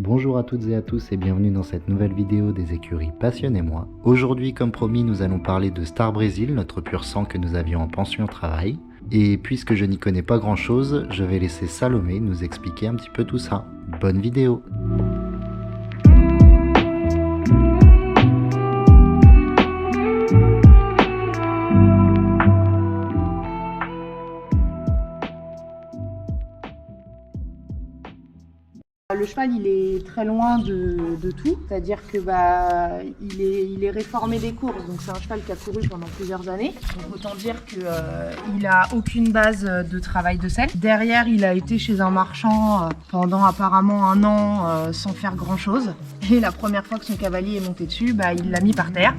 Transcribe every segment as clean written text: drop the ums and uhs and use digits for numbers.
Bonjour à toutes et à tous et bienvenue dans cette nouvelle vidéo des écuries Passionnez-moi. Aujourd'hui, comme promis, nous allons parler de Star Brésil, notre pur sang que nous avions en pension travail. Et puisque je n'y connais pas grand chose, je vais laisser Salomé nous expliquer un petit peu tout ça. Bonne vidéo! Le cheval, il est très loin de tout, c'est-à-dire que il est réformé des courses, donc c'est un cheval qui a couru pendant plusieurs années. Donc autant dire qu'il a aucune base de travail de selle. Derrière, il a été chez un marchand pendant apparemment 1 an sans faire grand-chose. Et la première fois que son cavalier est monté dessus, il l'a mis par terre.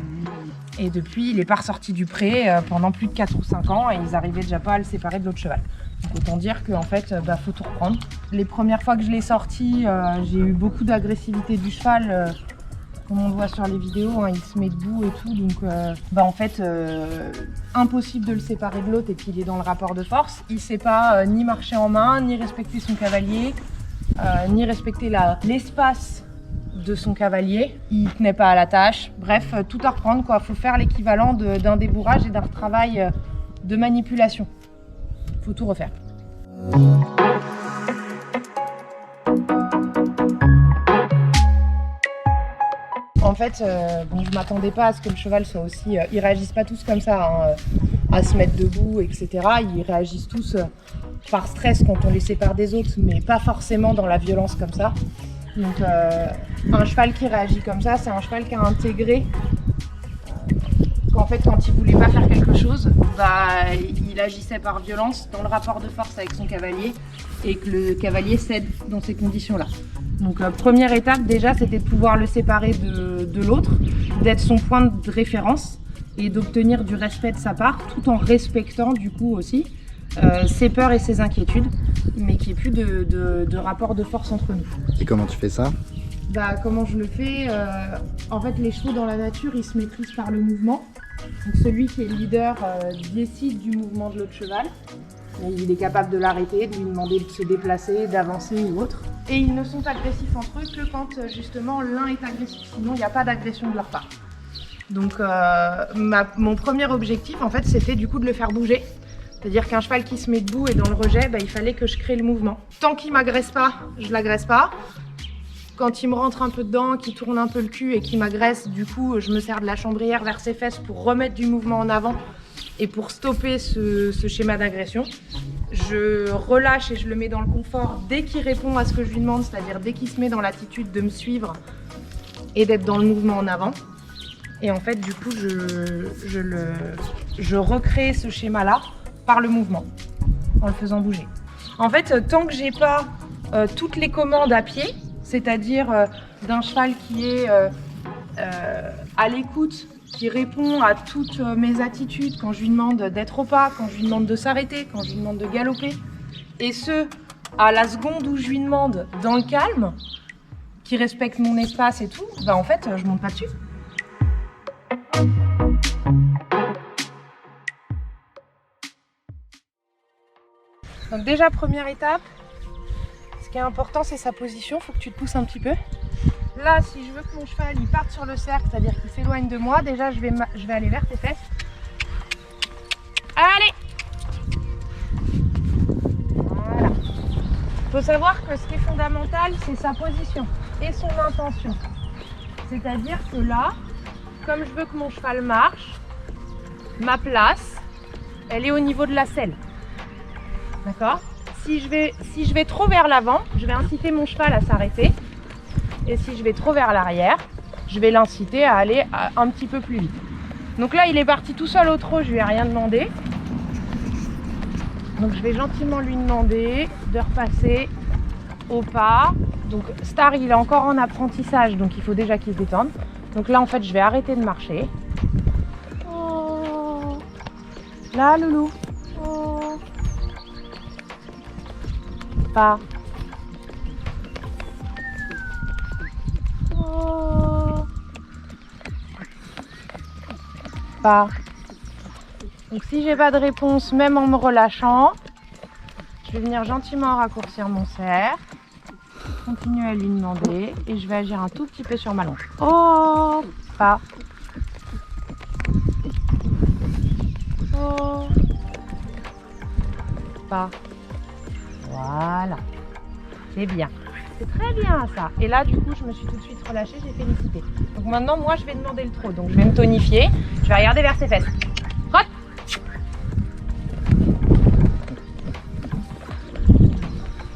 Et depuis, il n'est pas ressorti du pré pendant plus de 4 ou 5 ans et ils n'arrivaient déjà pas à le séparer de l'autre cheval. Donc autant dire qu'en fait, faut tout reprendre. Les premières fois que je l'ai sorti, j'ai eu beaucoup d'agressivité du cheval. Comme on le voit sur les vidéos, il se met debout et tout. Donc en fait, impossible de le séparer de l'autre et puis il est dans le rapport de force. Il ne sait pas ni marcher en main, ni respecter son cavalier, ni respecter l'espace de son cavalier. Il tenait pas à la tâche. Bref, tout à reprendre quoi. Faut faire l'équivalent d'un débourrage et d'un travail de manipulation. Faut tout refaire. En fait, je m'attendais pas à ce que le cheval soit aussi... ils réagissent pas tous comme ça, à se mettre debout, etc. Ils réagissent tous par stress quand on les sépare des autres, mais pas forcément dans la violence comme ça. Donc un cheval qui réagit comme ça, c'est un cheval qui a intégré qu'en fait quand il voulait pas faire quelque chose, il agissait par violence dans le rapport de force avec son cavalier et que le cavalier cède dans ces conditions-là. Donc première étape déjà, c'était de pouvoir le séparer de l'autre, d'être son point de référence et d'obtenir du respect de sa part tout en respectant du coup aussi ses peurs et ses inquiétudes, mais qu'il n'y ait plus de rapport de force entre nous. Et comment tu fais ça? Comment je le fais, en fait les chevaux dans la nature ils se maîtrisent par le mouvement. Donc celui qui est leader décide du mouvement de l'autre cheval. Il est capable de l'arrêter, de lui demander de se déplacer, d'avancer ou autre. Et ils ne sont agressifs entre eux que quand justement l'un est agressif, sinon il n'y a pas d'agression de leur part. Donc mon premier objectif en fait c'était du coup de le faire bouger. C'est-à-dire qu'un cheval qui se met debout et dans le rejet, il fallait que je crée le mouvement. Tant qu'il ne m'agresse pas, je ne l'agresse pas. Quand il me rentre un peu dedans, qu'il tourne un peu le cul et qu'il m'agresse, du coup, je me sers de la chambrière vers ses fesses pour remettre du mouvement en avant et pour stopper ce schéma d'agression. Je relâche et je le mets dans le confort dès qu'il répond à ce que je lui demande, c'est-à-dire dès qu'il se met dans l'attitude de me suivre et d'être dans le mouvement en avant. Et en fait, du coup, je recrée ce schéma-là par le mouvement, en le faisant bouger. En fait, tant que j'ai pas toutes les commandes à pied, c'est-à-dire d'un cheval qui est à l'écoute, qui répond à toutes mes attitudes quand je lui demande d'être au pas, quand je lui demande de s'arrêter, quand je lui demande de galoper, et ce, à la seconde où je lui demande dans le calme, qui respecte mon espace et tout, en fait, je monte pas dessus. Donc déjà, première étape, ce qui est important, c'est sa position. Il faut que tu te pousses un petit peu. Là, si je veux que mon cheval il parte sur le cercle, c'est-à-dire qu'il s'éloigne de moi, déjà, je vais aller vers tes fesses. Allez! Voilà. Il faut savoir que ce qui est fondamental, c'est sa position et son intention. C'est-à-dire que là, comme je veux que mon cheval marche, ma place, elle est au niveau de la selle. D'accord ? Si je vais trop vers l'avant, je vais inciter mon cheval à s'arrêter. Et si je vais trop vers l'arrière, je vais l'inciter à aller un petit peu plus vite. Donc là, il est parti tout seul au trot, je lui ai rien demandé. Donc je vais gentiment lui demander de repasser au pas. Donc Star, il est encore en apprentissage, donc il faut déjà qu'il se détende. Donc là, en fait, je vais arrêter de marcher. Oh. Là, loulou. Oh. Pas. Oh. Pas. Donc si j'ai pas de réponse, même en me relâchant, je vais venir gentiment raccourcir mon cercle. continuer à lui demander et je vais agir un tout petit peu sur ma longe. Oh, pas. Oh, pas. Voilà. C'est bien. C'est très bien ça. Et là, du coup, je me suis tout de suite relâchée, j'ai félicité. Donc maintenant, moi, je vais demander le trot. Donc je vais me tonifier. Je vais regarder vers ses fesses. Trotte.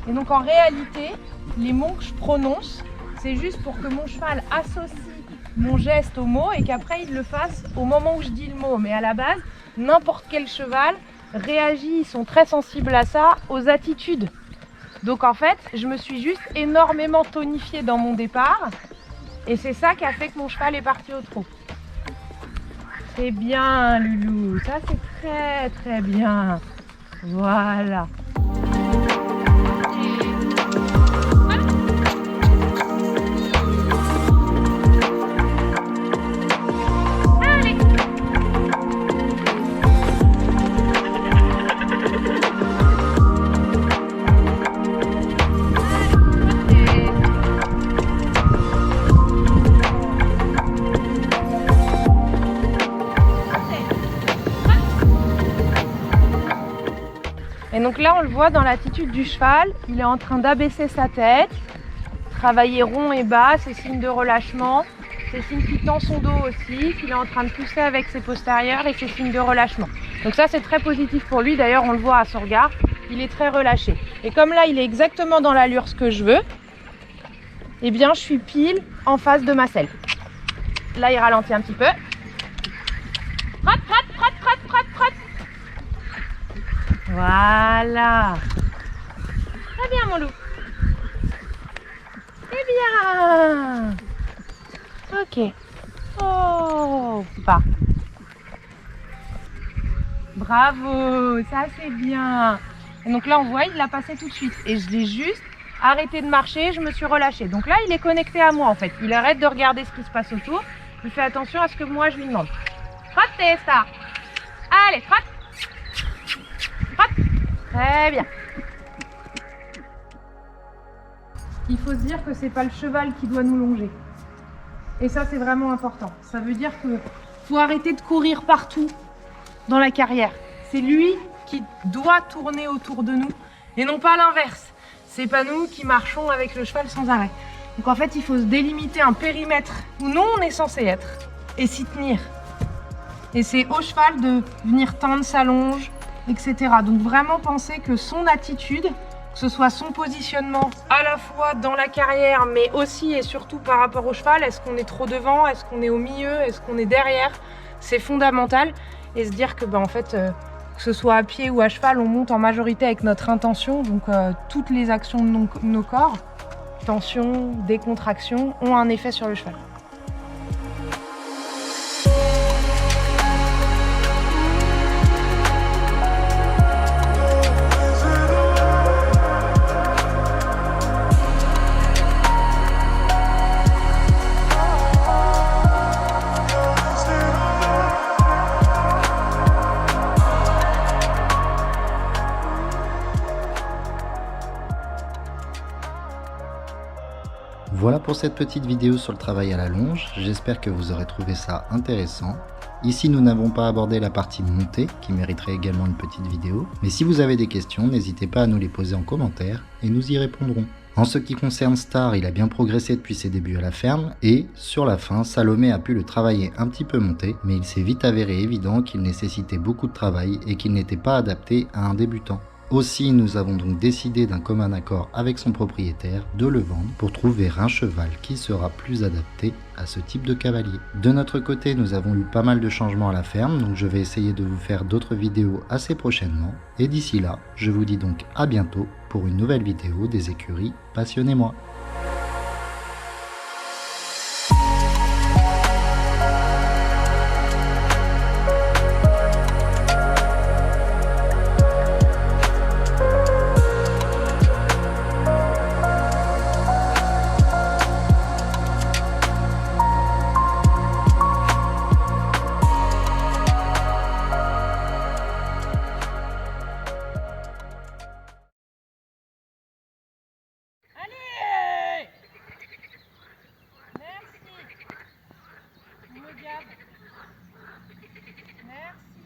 Et donc en réalité, les mots que je prononce, c'est juste pour que mon cheval associe mon geste au mot et qu'après il le fasse au moment où je dis le mot. Mais à la base, n'importe quel cheval réagit, ils sont très sensibles à ça, aux attitudes. Donc en fait, je me suis juste énormément tonifiée dans mon départ et c'est ça qui a fait que mon cheval est parti au trot. C'est bien, Loulou, ça c'est très très bien. Voilà. Et donc là, on le voit dans l'attitude du cheval, il est en train d'abaisser sa tête, travailler rond et bas, c'est signe de relâchement, c'est signe qu'il tend son dos aussi, qu'il est en train de pousser avec ses postérieurs et c'est signe de relâchement. Donc ça, c'est très positif pour lui, d'ailleurs, on le voit à son regard, il est très relâché. Et comme là, il est exactement dans l'allure ce que je veux, eh bien, je suis pile en face de ma selle. Là, il ralentit un petit peu. Trotte, trotte, trotte, trotte, trotte, trotte. Voilà. Très bien, mon loup. Très bien. Ok. Oh, pas. Bravo, ça c'est bien. Et donc là, on voit, il l'a passé tout de suite. Et je l'ai juste arrêté de marcher, je me suis relâchée. Donc là, il est connecté à moi en fait. Il arrête de regarder ce qui se passe autour. Il fait attention à ce que moi je lui demande. Trotte, Testa. Allez, trotte. Trotte. Très bien. Il faut se dire que c'est pas le cheval qui doit nous longer. Et ça, c'est vraiment important. Ça veut dire que faut arrêter de courir partout dans la carrière. C'est lui qui doit tourner autour de nous et non pas l'inverse. C'est pas nous qui marchons avec le cheval sans arrêt. Donc en fait, il faut se délimiter un périmètre où nous, on est censé être et s'y tenir. Et c'est au cheval de venir tendre sa longe, etc. Donc vraiment penser que son attitude, que ce soit son positionnement à la fois dans la carrière, mais aussi et surtout par rapport au cheval, est-ce qu'on est trop devant, est-ce qu'on est au milieu, est-ce qu'on est derrière, c'est fondamental. Et se dire que en fait, que ce soit à pied ou à cheval, on monte en majorité avec notre intention, donc toutes les actions de nos corps, tension, décontraction, ont un effet sur le cheval. Voilà pour cette petite vidéo sur le travail à la longe, j'espère que vous aurez trouvé ça intéressant. Ici nous n'avons pas abordé la partie montée, qui mériterait également une petite vidéo, mais si vous avez des questions, n'hésitez pas à nous les poser en commentaire et nous y répondrons. En ce qui concerne Star, il a bien progressé depuis ses débuts à la ferme, et sur la fin, Salomé a pu le travailler un petit peu monté, mais il s'est vite avéré évident qu'il nécessitait beaucoup de travail et qu'il n'était pas adapté à un débutant. Aussi, nous avons donc décidé d'un commun accord avec son propriétaire de le vendre pour trouver un cheval qui sera plus adapté à ce type de cavalier. De notre côté, nous avons eu pas mal de changements à la ferme, donc je vais essayer de vous faire d'autres vidéos assez prochainement. Et d'ici là, je vous dis donc à bientôt pour une nouvelle vidéo des écuries Passionnez-moi. Merci.